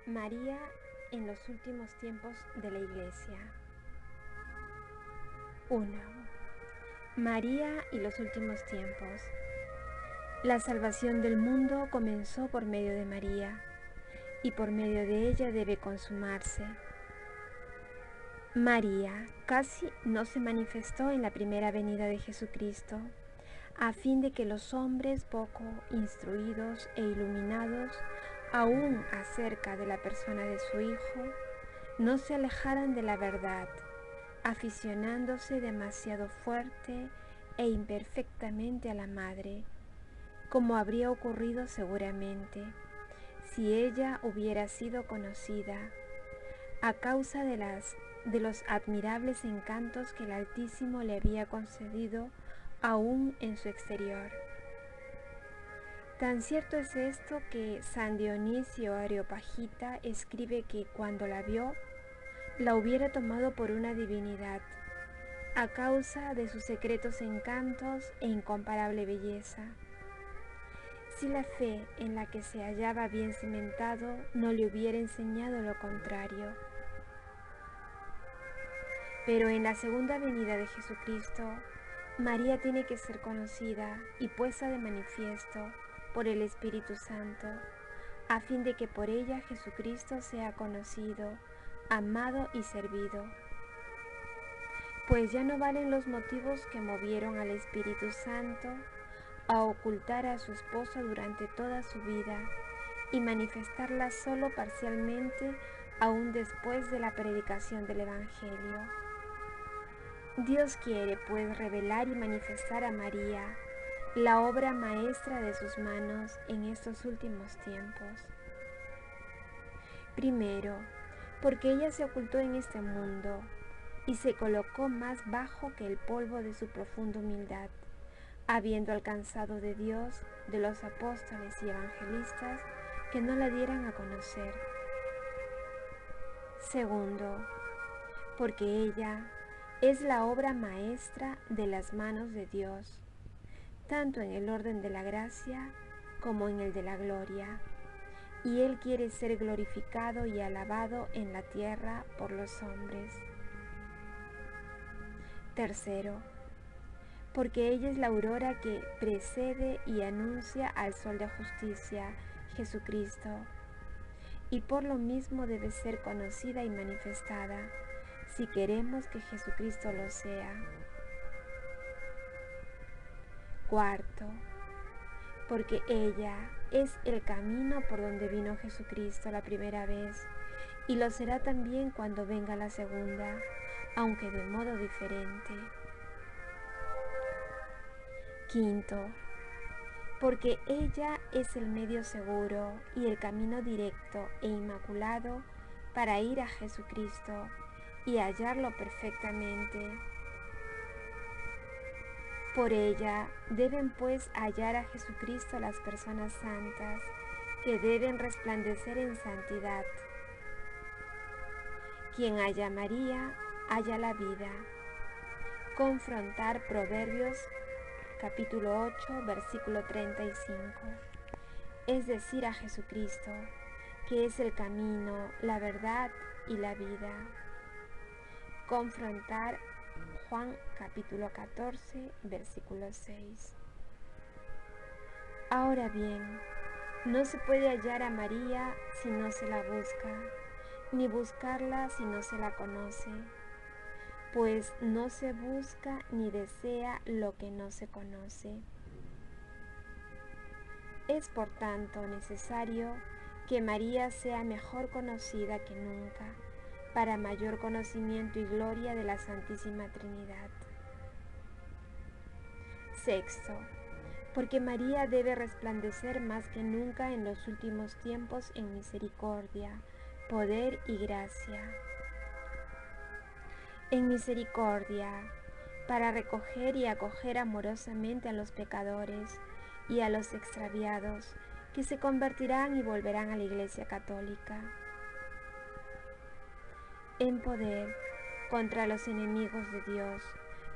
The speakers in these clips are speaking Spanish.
María en los últimos tiempos de la Iglesia. 1. María y los últimos tiempos. La salvación del mundo comenzó por medio de María, y por medio de ella debe consumarse. María casi no se manifestó en la primera venida de Jesucristo, a fin de que los hombres poco instruidos e iluminados aún acerca de la persona de su Hijo, no se alejaran de la verdad, aficionándose demasiado fuerte e imperfectamente a la Madre, como habría ocurrido seguramente si ella hubiera sido conocida, a causa de los admirables encantos que el Altísimo le había concedido aún en su exterior. Tan cierto es esto que San Dionisio Areopagita escribe que cuando la vio, la hubiera tomado por una divinidad, a causa de sus secretos encantos e incomparable belleza. Si la fe en la que se hallaba bien cimentado no le hubiera enseñado lo contrario. Pero en la segunda venida de Jesucristo, María tiene que ser conocida y puesta de manifiesto por el Espíritu Santo, a fin de que por ella Jesucristo sea conocido, amado y servido. Pues ya no valen los motivos que movieron al Espíritu Santo a ocultar a su esposa durante toda su vida y manifestarla solo parcialmente aún después de la predicación del Evangelio. Dios quiere pues revelar y manifestar a María, la obra maestra de sus manos en estos últimos tiempos. Primero, porque ella se ocultó en este mundo y se colocó más bajo que el polvo de su profunda humildad, habiendo alcanzado de Dios, de los apóstoles y evangelistas, que no la dieran a conocer. Segundo, porque ella es la obra maestra de las manos de Dios, tanto en el orden de la gracia como en el de la gloria, y Él quiere ser glorificado y alabado en la tierra por los hombres. Tercero, porque ella es la aurora que precede y anuncia al sol de justicia, Jesucristo, y por lo mismo debe ser conocida y manifestada, si queremos que Jesucristo lo sea. Cuarto, porque ella es el camino por donde vino Jesucristo la primera vez, y lo será también cuando venga la segunda, aunque de modo diferente. Quinto, porque ella es el medio seguro y el camino directo e inmaculado para ir a Jesucristo y hallarlo perfectamente. Por ella deben pues hallar a Jesucristo las personas santas, que deben resplandecer en santidad. Quien halla a María, halla la vida. Confrontar Proverbios capítulo 8, versículo 35. Es decir, a Jesucristo, que es el camino, la verdad y la vida. Confrontar Juan capítulo 14, versículo 6. Ahora bien, no se puede hallar a María si no se la busca, ni buscarla si no se la conoce, pues no se busca ni desea lo que no se conoce. Es por tanto necesario que María sea mejor conocida que nunca, para mayor conocimiento y gloria de la Santísima Trinidad. Sexto, porque María debe resplandecer más que nunca en los últimos tiempos en misericordia, poder y gracia. En misericordia, para recoger y acoger amorosamente a los pecadores y a los extraviados, que se convertirán y volverán a la Iglesia Católica. En poder, contra los enemigos de Dios,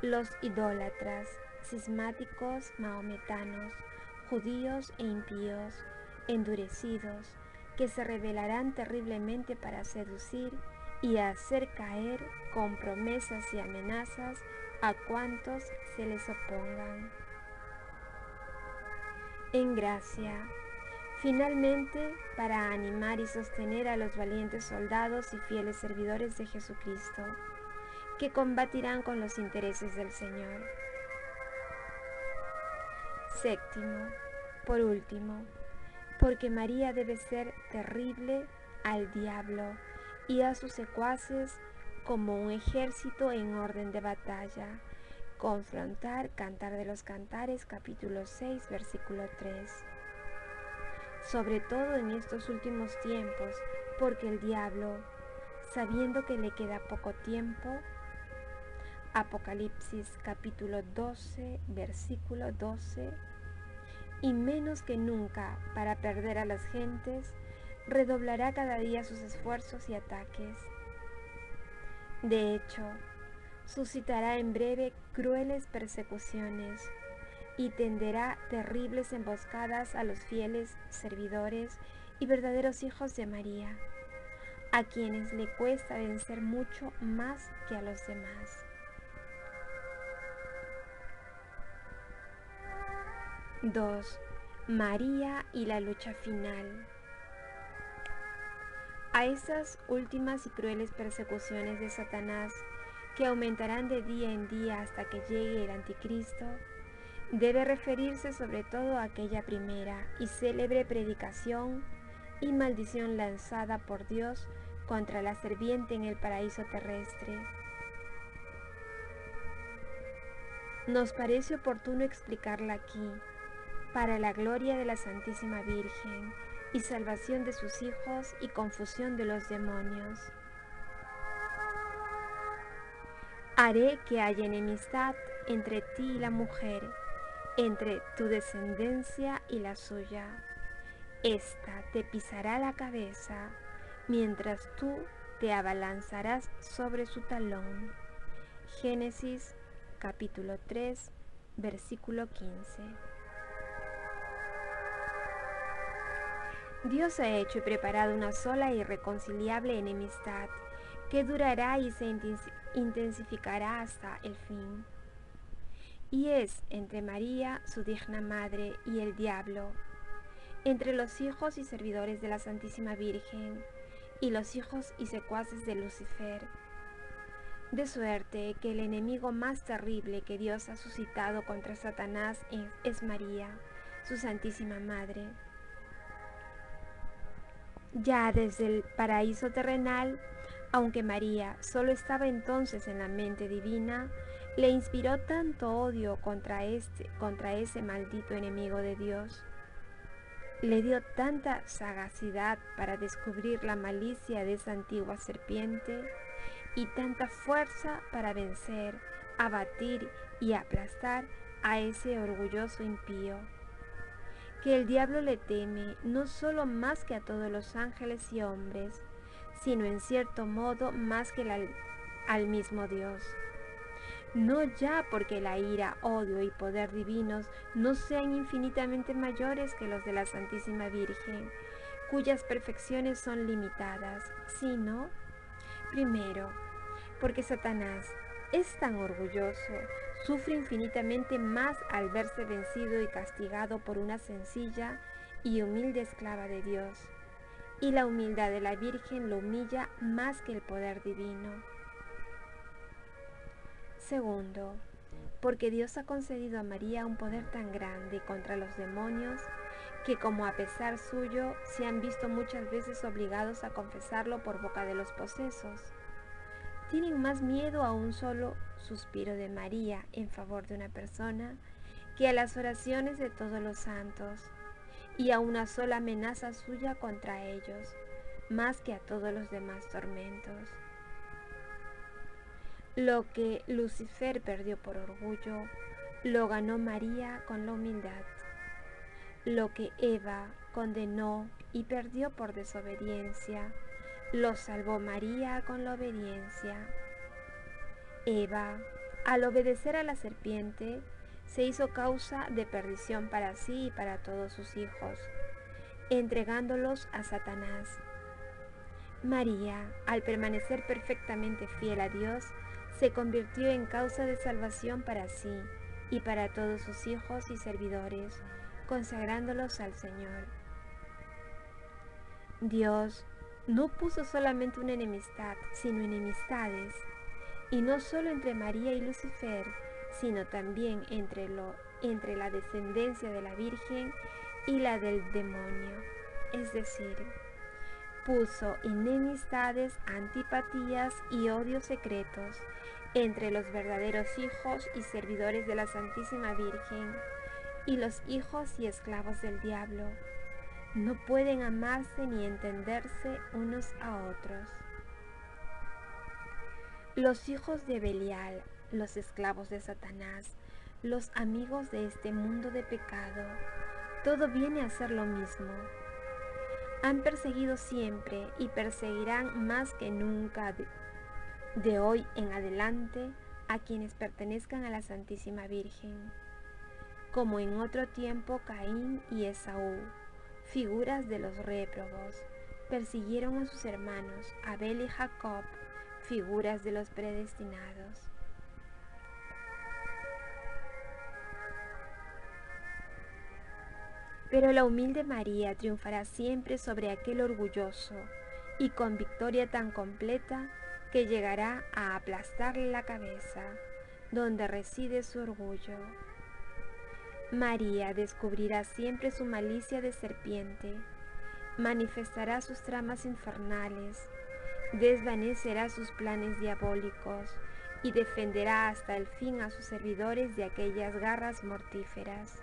los idólatras, cismáticos, mahometanos, judíos e impíos, endurecidos, que se rebelarán terriblemente para seducir y hacer caer con promesas y amenazas a cuantos se les opongan. En gracia, finalmente, para animar y sostener a los valientes soldados y fieles servidores de Jesucristo, que combatirán con los intereses del Señor. Séptimo, por último, porque María debe ser terrible al diablo y a sus secuaces como un ejército en orden de batalla. Confrontar Cantar de los Cantares, capítulo 6, versículo 3. Sobre todo en estos últimos tiempos, porque el diablo, sabiendo que le queda poco tiempo, Apocalipsis capítulo 12, versículo 12, y menos que nunca para perder a las gentes, redoblará cada día sus esfuerzos y ataques. De hecho, suscitará en breve crueles persecuciones y tenderá terribles emboscadas a los fieles servidores y verdaderos hijos de María, a quienes le cuesta vencer mucho más que a los demás. 2. María y la lucha final. A estas últimas y crueles persecuciones de Satanás, que aumentarán de día en día hasta que llegue el Anticristo, debe referirse sobre todo a aquella primera y célebre predicación y maldición lanzada por Dios contra la serpiente en el paraíso terrestre. Nos parece oportuno explicarla aquí, para la gloria de la Santísima Virgen y salvación de sus hijos y confusión de los demonios. Haré que haya enemistad entre ti y la mujer, entre tu descendencia y la suya. Esta te pisará la cabeza, mientras tú te abalanzarás sobre su talón. Génesis capítulo 3, versículo 15. Dios ha hecho y preparado una sola e irreconciliable enemistad que durará y se intensificará hasta el fin. Y es entre María, su digna madre, y el diablo, entre los hijos y servidores de la Santísima Virgen, y los hijos y secuaces de Lucifer. De suerte que el enemigo más terrible que Dios ha suscitado contra Satanás es María, su Santísima Madre. Ya desde el paraíso terrenal, aunque María solo estaba entonces en la mente divina, le inspiró tanto odio contra ese maldito enemigo de Dios. Le dio tanta sagacidad para descubrir la malicia de esa antigua serpiente y tanta fuerza para vencer, abatir y aplastar a ese orgulloso impío, que el diablo le teme no solo más que a todos los ángeles y hombres, sino en cierto modo más que al mismo Dios. No ya porque la ira, odio y poder divinos no sean infinitamente mayores que los de la Santísima Virgen, cuyas perfecciones son limitadas, sino, primero, porque Satanás es tan orgulloso, sufre infinitamente más al verse vencido y castigado por una sencilla y humilde esclava de Dios, y la humildad de la Virgen lo humilla más que el poder divino. Segundo, porque Dios ha concedido a María un poder tan grande contra los demonios que, como a pesar suyo, se han visto muchas veces obligados a confesarlo por boca de los posesos. Tienen más miedo a un solo suspiro de María en favor de una persona que a las oraciones de todos los santos, y a una sola amenaza suya contra ellos, más que a todos los demás tormentos. Lo que Lucifer perdió por orgullo, lo ganó María con la humildad. Lo que Eva condenó y perdió por desobediencia, lo salvó María con la obediencia. Eva, al obedecer a la serpiente, se hizo causa de perdición para sí y para todos sus hijos. entregándolos a Satanás. María, al permanecer perfectamente fiel a Dios, se convirtió en causa de salvación para sí y para todos sus hijos y servidores, consagrándolos al Señor. Dios no puso solamente una enemistad, sino enemistades, y no solo entre María y Lucifer, sino también entre la descendencia de la Virgen y la del demonio, es decir, puso enemistades, antipatías y odios secretos entre los verdaderos hijos y servidores de la Santísima Virgen y los hijos y esclavos del diablo. No pueden amarse ni entenderse unos a otros. Los hijos de Belial, los esclavos de Satanás, los amigos de este mundo de pecado, todo viene a ser lo mismo. Han perseguido siempre y perseguirán más que nunca de hoy en adelante a quienes pertenezcan a la Santísima Virgen, como en otro tiempo Caín y Esaú, figuras de los réprobos, persiguieron a sus hermanos Abel y Jacob, figuras de los predestinados. Pero la humilde María triunfará siempre sobre aquel orgulloso y con victoria tan completa que llegará a aplastarle la cabeza, donde reside su orgullo. María descubrirá siempre su malicia de serpiente, manifestará sus tramas infernales, desvanecerá sus planes diabólicos y defenderá hasta el fin a sus servidores de aquellas garras mortíferas.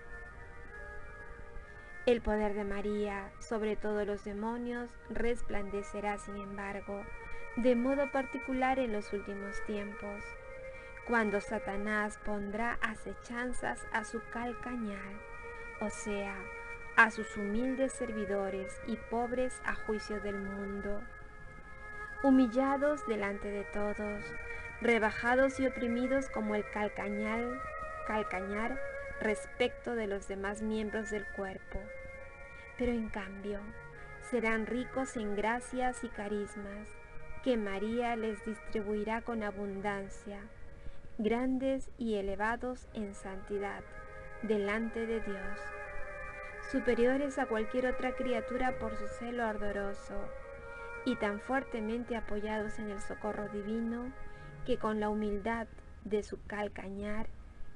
El poder de María sobre todos los demonios resplandecerá, sin embargo, de modo particular en los últimos tiempos, cuando Satanás pondrá acechanzas a su calcañar, o sea, a sus humildes servidores y pobres a juicio del mundo, humillados delante de todos, rebajados y oprimidos como el calcañar respecto de los demás miembros del cuerpo. Pero en cambio, serán ricos en gracias y carismas que María les distribuirá con abundancia, grandes y elevados en santidad delante de Dios, superiores a cualquier otra criatura por su celo ardoroso, y tan fuertemente apoyados en el socorro divino, que con la humildad de su calcañar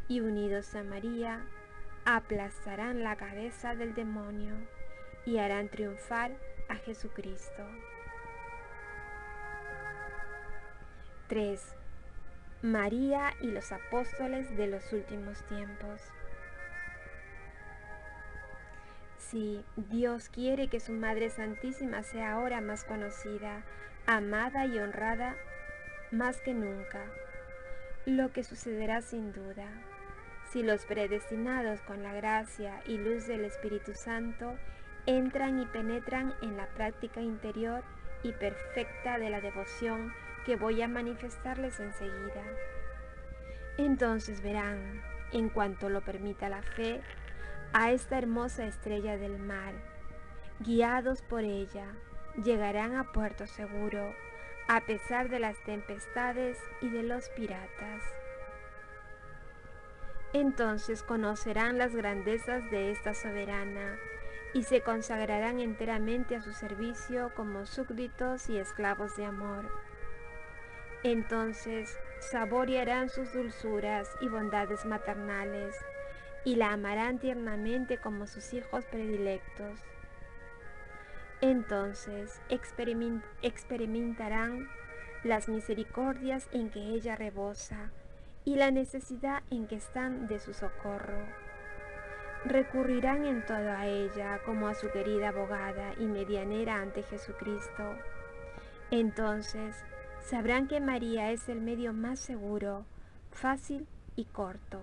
y unidos a María, aplastarán la cabeza del demonio y harán triunfar a Jesucristo. 3. María y los apóstoles de los últimos tiempos. Sí, Dios quiere que su Madre Santísima sea ahora más conocida, amada y honrada más que nunca, lo que sucederá sin duda, si los predestinados con la gracia y luz del Espíritu Santo entran y penetran en la práctica interior y perfecta de la devoción que voy a manifestarles enseguida. Entonces verán, en cuanto lo permita la fe, a esta hermosa estrella del mar. Guiados por ella, llegarán a puerto seguro, a pesar de las tempestades y de los piratas. Entonces conocerán las grandezas de esta soberana y se consagrarán enteramente a su servicio como súbditos y esclavos de amor. Entonces saborearán sus dulzuras y bondades maternales y la amarán tiernamente como sus hijos predilectos. Entonces experimentarán las misericordias en que ella rebosa y la necesidad en que están de su socorro. Recurrirán en todo a ella como a su querida abogada y medianera ante Jesucristo. Entonces sabrán que María es el medio más seguro, fácil y corto,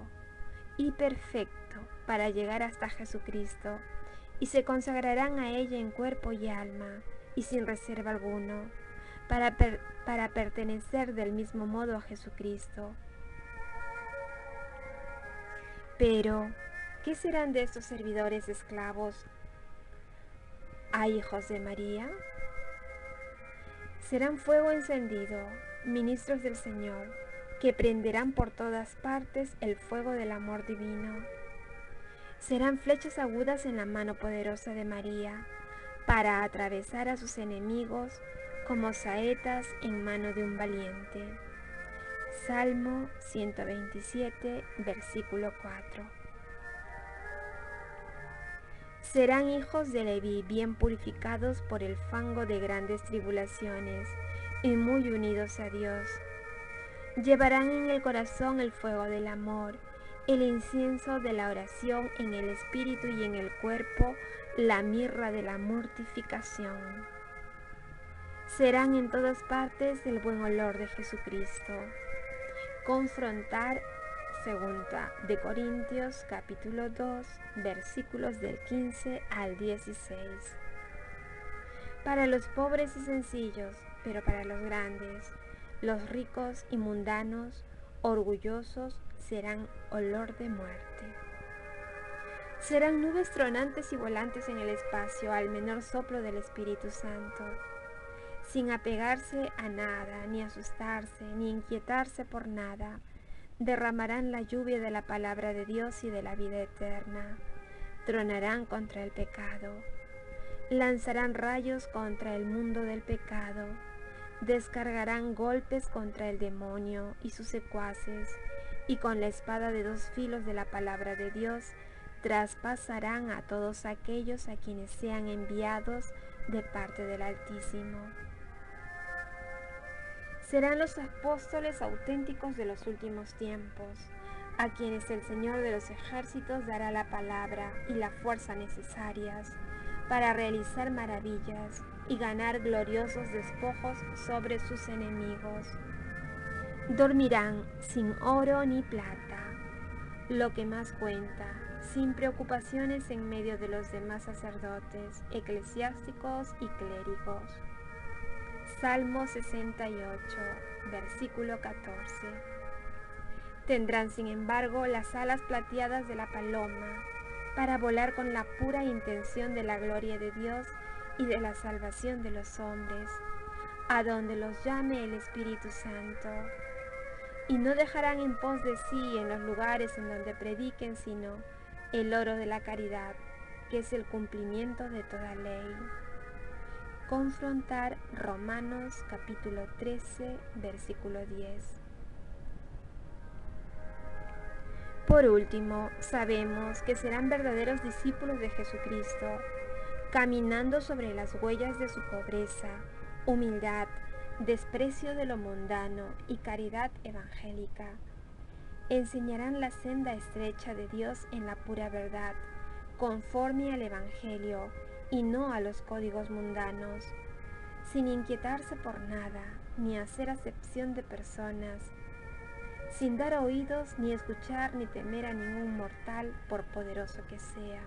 y perfecto para llegar hasta Jesucristo, y se consagrarán a ella en cuerpo y alma, y sin reserva alguno, para pertenecer del mismo modo a Jesucristo. Pero, ¿qué serán de estos servidores esclavos a hijos de María? Serán fuego encendido, ministros del Señor, que prenderán por todas partes el fuego del amor divino. Serán flechas agudas en la mano poderosa de María, para atravesar a sus enemigos como saetas en mano de un valiente. Salmo 127, versículo 4. Serán hijos de Leví, bien purificados por el fango de grandes tribulaciones y muy unidos a Dios. Llevarán en el corazón el fuego del amor, el incienso de la oración, en el espíritu y en el cuerpo la mirra de la mortificación. Serán en todas partes el buen olor de Jesucristo. Confrontar 2 de Corintios capítulo 2 versículos del 15 al 16. Para los pobres y sencillos, pero para los grandes, los ricos y mundanos, orgullosos, serán olor de muerte. Serán nubes tronantes y volantes en el espacio al menor soplo del Espíritu Santo, sin apegarse a nada, ni asustarse, ni inquietarse por nada. Derramarán la lluvia de la palabra de Dios y de la vida eterna. Tronarán contra el pecado. Lanzarán rayos contra el mundo del pecado. Descargarán golpes contra el demonio y sus secuaces, y con la espada de dos filos de la palabra de Dios traspasarán a todos aquellos a quienes sean enviados de parte del Altísimo. Serán los apóstoles auténticos de los últimos tiempos, a quienes el Señor de los ejércitos dará la palabra y la fuerza necesarias para realizar maravillas y ganar gloriosos despojos sobre sus enemigos. Dormirán sin oro ni plata, lo que más cuenta, sin preocupaciones en medio de los demás sacerdotes, eclesiásticos y clérigos. Salmo 68, versículo 14. Tendrán, sin embargo, las alas plateadas de la paloma, para volar con la pura intención de la gloria de Dios y de la salvación de los hombres, a donde los llame el Espíritu Santo. Y no dejarán en pos de sí en los lugares en donde prediquen, sino el oro de la caridad, que es el cumplimiento de toda ley. Confrontar Romanos capítulo 13, versículo 10. Por último, sabemos que serán verdaderos discípulos de Jesucristo, caminando sobre las huellas de su pobreza, humildad, desprecio de lo mundano y caridad evangélica. Enseñarán la senda estrecha de Dios en la pura verdad, conforme al Evangelio y no a los códigos mundanos, sin inquietarse por nada, ni hacer acepción de personas, sin dar oídos, ni escuchar, ni temer a ningún mortal, por poderoso que sea.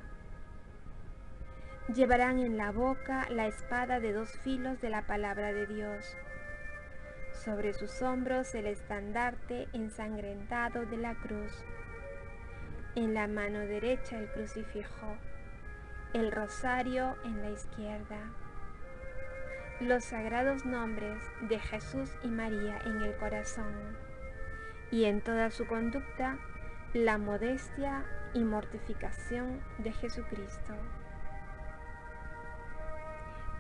Llevarán en la boca la espada de dos filos de la palabra de Dios. Sobre sus hombros el estandarte ensangrentado de la cruz. En la mano derecha el crucifijo, el rosario en la izquierda. Los sagrados nombres de Jesús y María en el corazón. Y en toda su conducta, la modestia y mortificación de Jesucristo.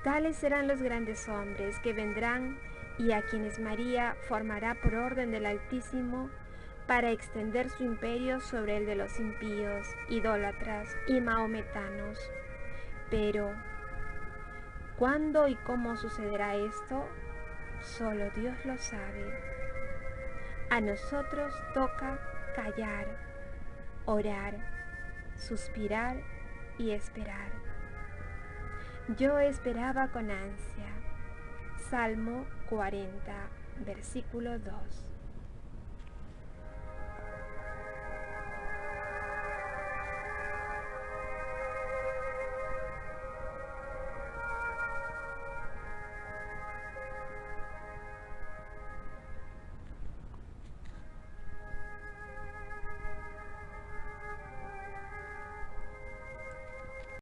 Tales serán los grandes hombres que vendrán y a quienes María formará por orden del Altísimo para extender su imperio sobre el de los impíos, idólatras y mahometanos. Pero, ¿cuándo y cómo sucederá esto? Solo Dios lo sabe. A nosotros toca callar, orar, suspirar y esperar. Yo esperaba con ansia. Salmo 40, versículo 2.